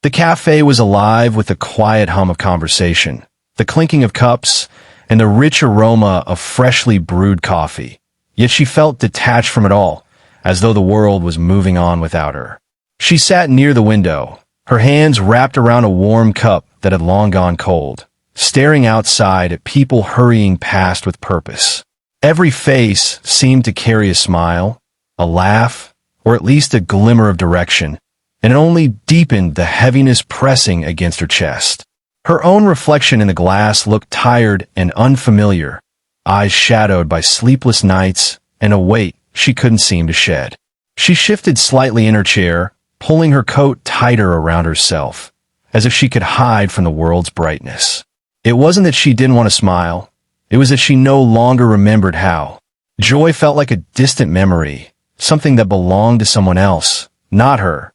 The cafe was alive with the quiet hum of conversation, the clinking of cups, and the rich aroma of freshly brewed coffee. Yet she felt detached from it all, as though the world was moving on without her. She sat near the window, her hands wrapped around a warm cup that had long gone cold, staring outside at people hurrying past with purpose. Every face seemed to carry a smile, a laugh, or at least a glimmer of direction, and it only deepened the heaviness pressing against her chest. Her own reflection in the glass looked tired and unfamiliar, eyes shadowed by sleepless nights and a weight she couldn't seem to shed. She shifted slightly in her chair, pulling her coat tighter around herself, as if she could hide from the world's brightness. It wasn't that she didn't want to smile. It was that she no longer remembered how. Joy felt like a distant memory, something that belonged to someone else, not her.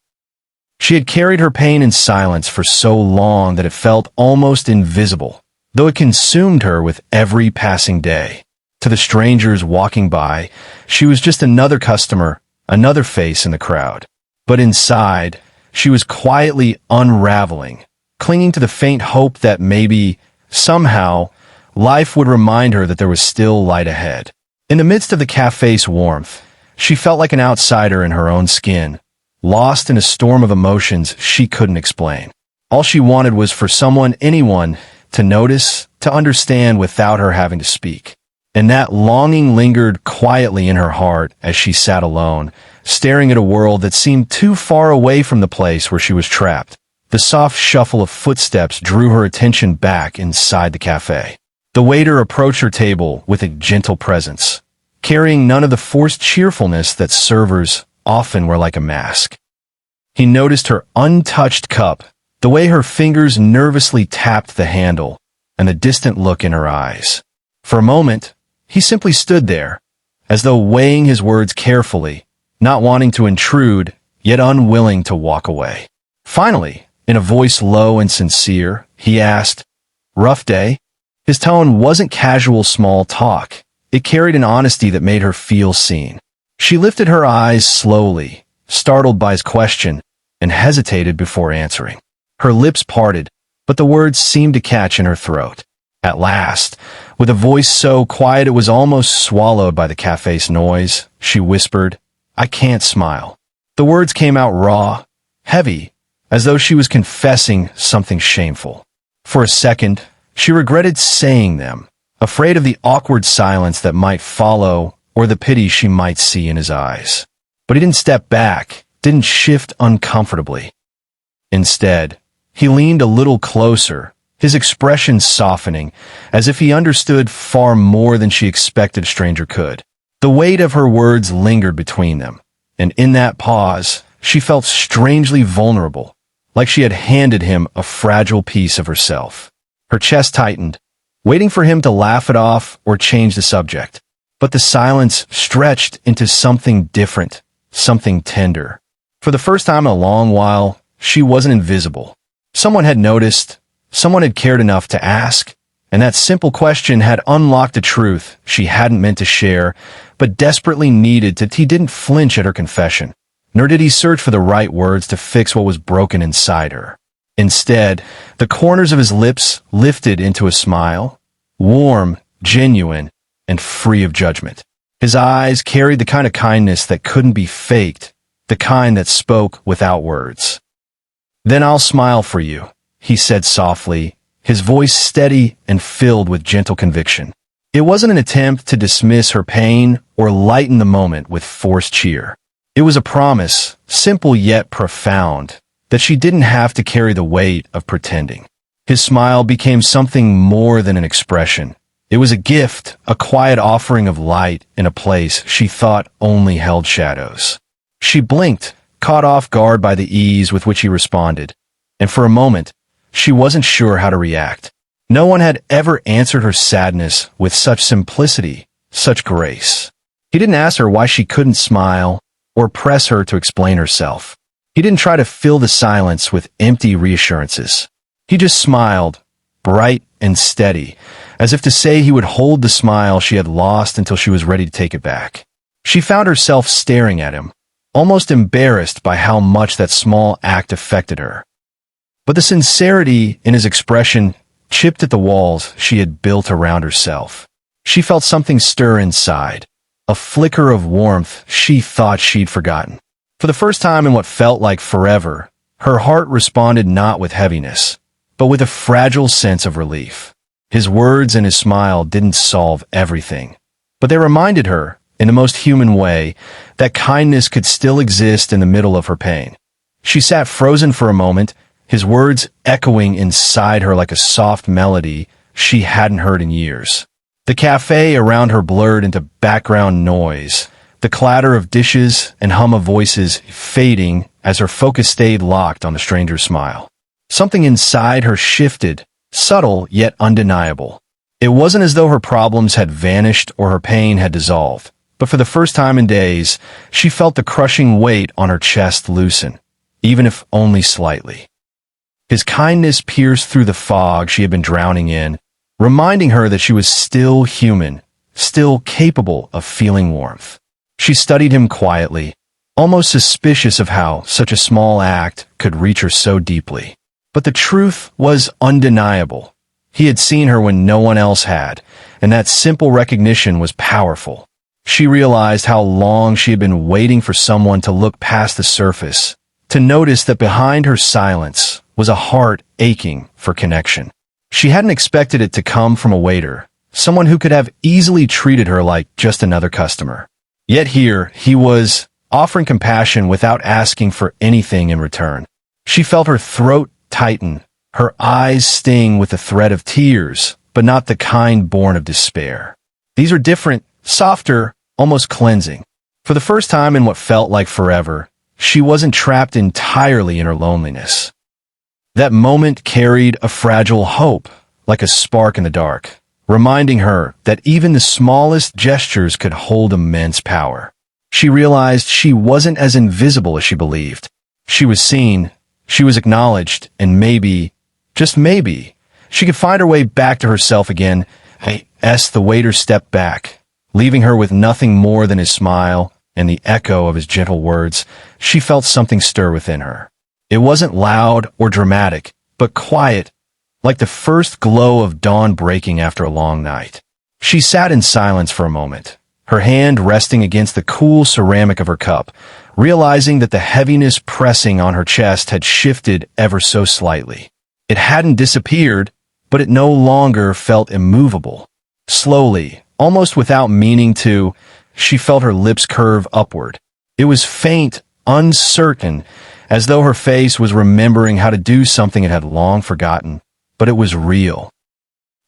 She had carried her pain in silence for so long that it felt almost invisible, though it consumed her with every passing day. To the strangers walking by, she was just another customer, another face in the crowd. But inside, she was quietly unraveling, clinging to the faint hope that maybe, somehow, life would remind her that there was still light ahead. In the midst of the cafe's warmth, she felt like an outsider in her own skin, lost in a storm of emotions she couldn't explain. All she wanted was for someone, anyone, to notice, to understand without her having to speak. And that longing lingered quietly in her heart as she sat alone, staring at a world that seemed too far away from the place where she was trapped. The soft shuffle of footsteps drew her attention back inside the cafe. The waiter approached her table with a gentle presence, carrying none of the forced cheerfulness that servers often wear like a mask. He noticed her untouched cup, the way her fingers nervously tapped the handle, and the distant look in her eyes. For a moment, he simply stood there, as though weighing his words carefully, not wanting to intrude, yet unwilling to walk away. Finally, in a voice low and sincere, he asked, "Rough day?" His tone wasn't casual small talk. It carried an honesty that made her feel seen. She lifted her eyes slowly, startled by his question, and hesitated before answering. Her lips parted, but the words seemed to catch in her throat. At last, with a voice so quiet it was almost swallowed by the cafe's noise, she whispered, "I can't smile." The words came out raw, heavy, as though she was confessing something shameful. For a second, she regretted saying them, afraid of the awkward silence that might follow or the pity she might see in his eyes. But he didn't step back, didn't shift uncomfortably. Instead, he leaned a little closer, his expression softening, as if he understood far more than she expected a stranger could. The weight of her words lingered between them, and in that pause, she felt strangely vulnerable, like she had handed him a fragile piece of herself. Her chest tightened, waiting for him to laugh it off or change the subject. But the silence stretched into something different, something tender. For the first time in a long while, she wasn't invisible. Someone had noticed, someone had cared enough to ask, and that simple question had unlocked a truth she hadn't meant to share, but desperately needed to. He didn't flinch at her confession, nor did he search for the right words to fix what was broken inside her. Instead, the corners of his lips lifted into a smile, warm, genuine, and free of judgment. His eyes carried the kind of kindness that couldn't be faked, the kind that spoke without words. "Then I'll smile for you," he said softly, his voice steady and filled with gentle conviction. It wasn't an attempt to dismiss her pain or lighten the moment with forced cheer. It was a promise, simple yet profound, that she didn't have to carry the weight of pretending. His smile became something more than an expression. It was a gift, a quiet offering of light in a place she thought only held shadows. She blinked, caught off guard by the ease with which he responded, and for a moment, she wasn't sure how to react. No one had ever answered her sadness with such simplicity, such grace. He didn't ask her why she couldn't smile or press her to explain herself. He didn't try to fill the silence with empty reassurances. He just smiled, bright and steady, as if to say he would hold the smile she had lost until she was ready to take it back. She found herself staring at him, almost embarrassed by how much that small act affected her. but the sincerity in his expression chipped at the walls she had built around herself. She felt something stir inside, a flicker of warmth she thought she'd forgotten. For the first time in what felt like forever, her heart responded not with heaviness, but with a fragile sense of relief. His words and his smile didn't solve everything, but they reminded her, in the most human way, that kindness could still exist in the middle of her pain. She sat frozen for a moment, his words echoing inside her like a soft melody she hadn't heard in years. The cafe around her blurred into background noise, the clatter of dishes and hum of voices fading as her focus stayed locked on the stranger's smile. Something inside her shifted, subtle yet undeniable. It wasn't as though her problems had vanished or her pain had dissolved, but for the first time in days, she felt the crushing weight on her chest loosen, even if only slightly. His kindness pierced through the fog she had been drowning in, reminding her that she was still human, still capable of feeling warmth. She studied him quietly, almost suspicious of how such a small act could reach her so deeply. But the truth was undeniable. He had seen her when no one else had, and that simple recognition was powerful. She realized how long she had been waiting for someone to look past the surface, to notice that behind her silence was a heart aching for connection. She hadn't expected it to come from a waiter, someone who could have easily treated her like just another customer. Yet here, he was, offering compassion without asking for anything in return. She felt her throat tighten, her eyes sting with the threat of tears, but not the kind born of despair. These are different, softer, almost cleansing. For the first time in what felt like forever, she wasn't trapped entirely in her loneliness. That moment carried a fragile hope, like a spark in the dark, reminding her that even the smallest gestures could hold immense power. She realized she wasn't as invisible as she believed. She was seen, she was acknowledged, and maybe, just maybe, she could find her way back to herself again. The waiter stepped back, leaving her with nothing more than his smile and the echo of his gentle words. She felt something stir within her. It wasn't loud or dramatic, but quiet, like the first glow of dawn breaking after a long night. She sat in silence for a moment, her hand resting against the cool ceramic of her cup, realizing that the heaviness pressing on her chest had shifted ever so slightly. It hadn't disappeared, but it no longer felt immovable. Slowly, almost without meaning to, she felt her lips curve upward. It was faint, uncertain, as though her face was remembering how to do something it had long forgotten, but it was real.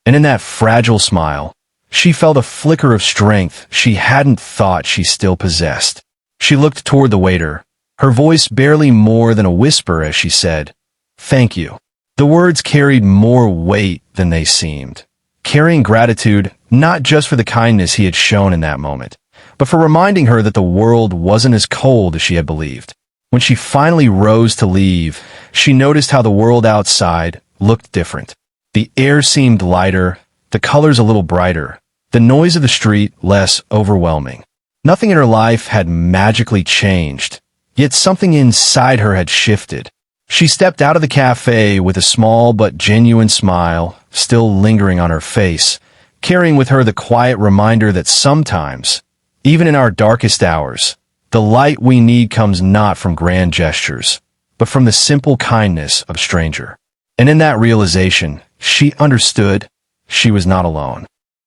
And in that fragile smile, she felt a flicker of strength she hadn't thought she still possessed. She looked toward the waiter, her voice barely more than a whisper as she said, "Thank you." The words carried more weight than they seemed, carrying gratitude not just for the kindness he had shown in that moment, but for reminding her that the world wasn't as cold as she had believed. When she finally rose to leave, she noticed how the world outside looked different. The air seemed lighter, the colors a little brighter, the noise of the street less overwhelming. Nothing in her life had magically changed, yet something inside her had shifted. She stepped out of the cafe with a small but genuine smile still lingering on her face, carrying with her the quiet reminder that sometimes, even in our darkest hours, the light we need comes not from grand gestures, but from the simple kindness of a stranger. And in that realization, she understood she was not alone.